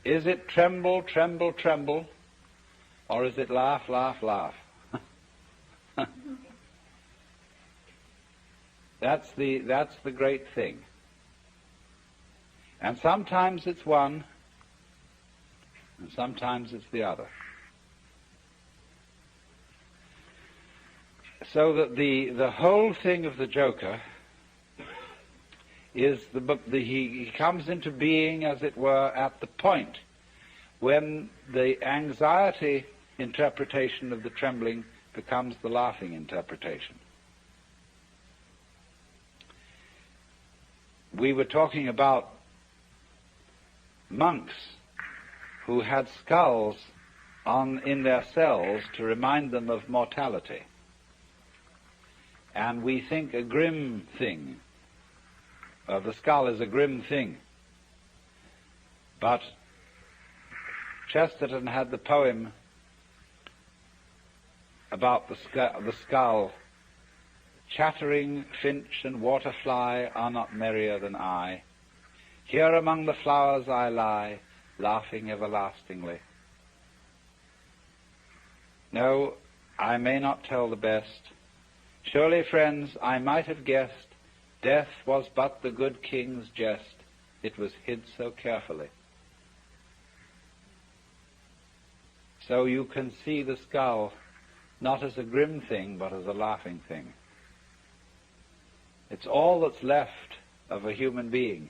Is it tremble, tremble, tremble, or is it laugh, laugh, laugh? That's the great thing. And sometimes it's one, and sometimes it's the other. So that the whole thing of the Joker is he comes into being, as it were, at the point when the anxiety interpretation of the trembling becomes the laughing interpretation. We were talking about monks who had skulls in their cells to remind them of mortality. And we think a grim thing. The skull is a grim thing. But Chesterton had the poem about the skull. Chattering finch and waterfly are not merrier than I. Here among the flowers I lie, laughing everlastingly. No, I may not tell the best. Surely, friends, I might have guessed, death was but the good king's jest, it was hid so carefully. So you can see the skull not as a grim thing, but as a laughing thing. It's all that's left of a human being.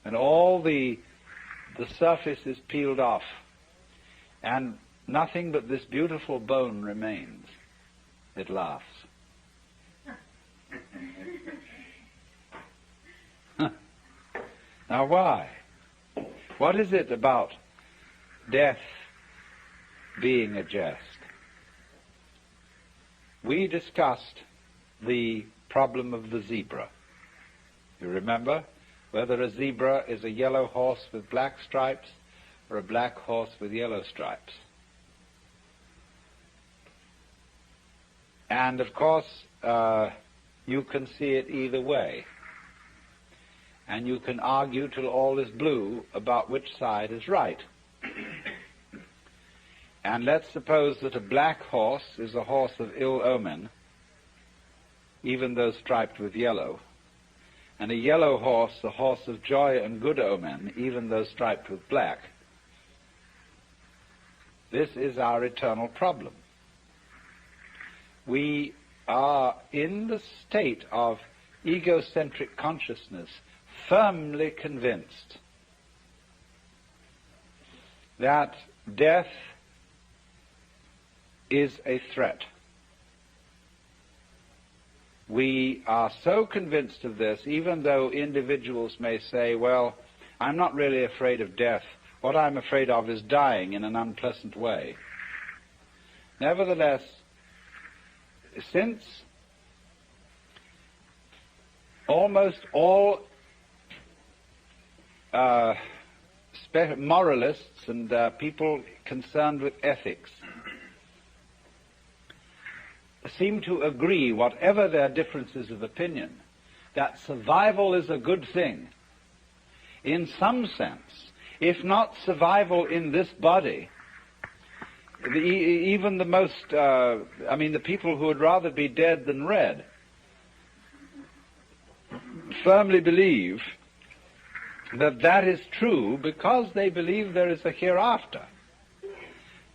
And all the surface is peeled off, and nothing but this beautiful bone remains. It laughs. Now why? What is it about death being a jest? We discussed the problem of the zebra. You remember whether a zebra is a yellow horse with black stripes or a black horse with yellow stripes. And of course, you can see it either way. And you can argue till all is blue about which side is right. And let's suppose that a black horse is a horse of ill omen, even though striped with yellow, and a yellow horse a horse of joy and good omen, even though striped with black. This is our eternal problem. We are in the state of egocentric consciousness, firmly convinced that death is a threat. We are so convinced of this, even though individuals may say, well, I'm not really afraid of death. What I'm afraid of is dying in an unpleasant way. Nevertheless, since almost all moralists and people concerned with ethics seem to agree, whatever their differences of opinion, that survival is a good thing, in some sense, if not survival in this body, even the most, the people who would rather be dead than red, firmly believe that that is true because they believe there is a hereafter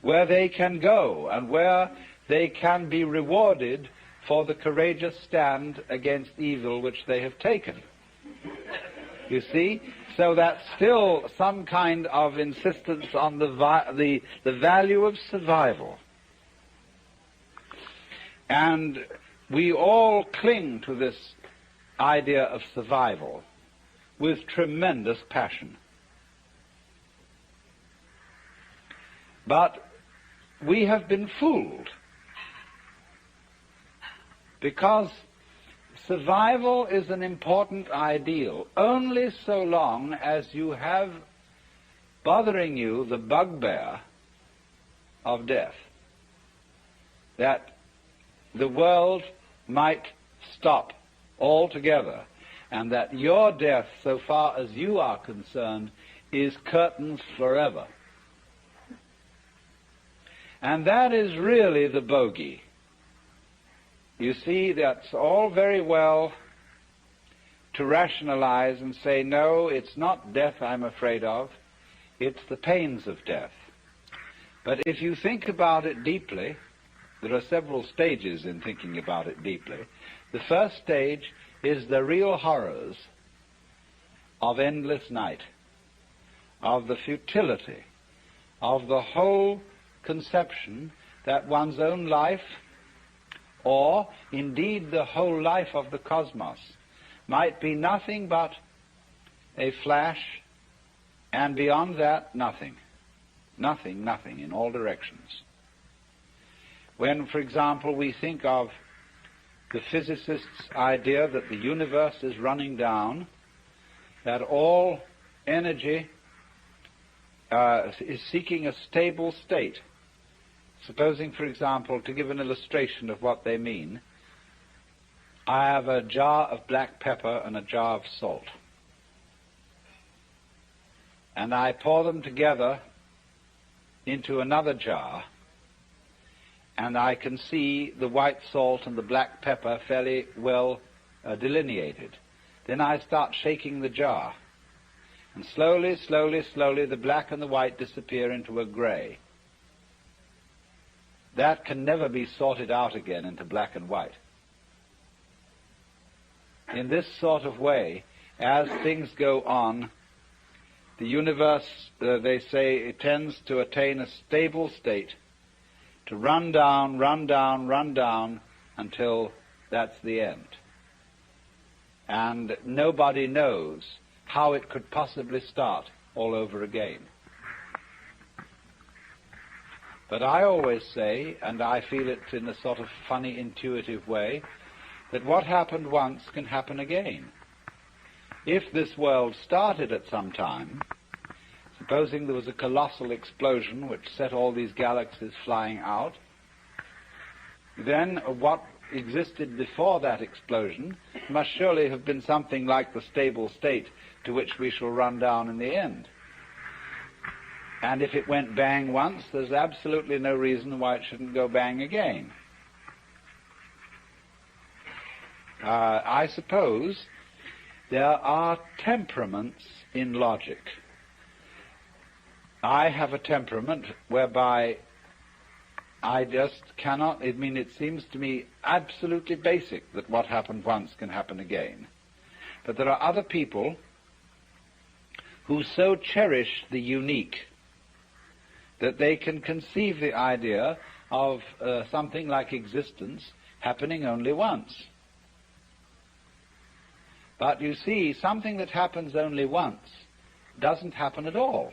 where they can go and where they can be rewarded for the courageous stand against evil which they have taken. You see? So that's still some kind of insistence on the value of survival. And we all cling to this idea of survival with tremendous passion. But we have been fooled, because survival is an important ideal only so long as you have bothering you the bugbear of death, that the world might stop altogether, and that your death, so far as you are concerned, is curtains forever. And that is really the bogey. You see, that's all very well to rationalize and say, no, it's not death I'm afraid of, it's the pains of death. But if you think about it deeply, there are several stages in thinking about it deeply. The first stage is the real horrors of endless night, of the futility, of the whole conception that one's own life, or indeed the whole life of the cosmos, might be nothing but a flash, and beyond that, nothing. Nothing, nothing, in all directions. When, for example, we think of the physicist's idea that the universe is running down, that all energy is seeking a stable state. Supposing, for example, to give an illustration of what they mean, I have a jar of black pepper and a jar of salt. And I pour them together into another jar, and I can see the white salt and the black pepper fairly well delineated. Then I start shaking the jar, and slowly, slowly, slowly the black and the white disappear into a gray. That can never be sorted out again into black and white. In this sort of way, as things go on, the universe, they say, it tends to attain a stable state, to run down, run down, run down, until that's the end. And nobody knows how it could possibly start all over again. But I always say, and I feel it in a sort of funny, intuitive way, that what happened once can happen again. If this world started at some time, supposing there was a colossal explosion which set all these galaxies flying out, then what existed before that explosion must surely have been something like the stable state to which we shall run down in the end. And if it went bang once, there's absolutely no reason why it shouldn't go bang again. I suppose there are temperaments in logic. I have a temperament whereby I just cannot, it seems to me absolutely basic that what happened once can happen again. But there are other people who so cherish the unique that they can conceive the idea of something like existence happening only once. But you see, something that happens only once doesn't happen at all.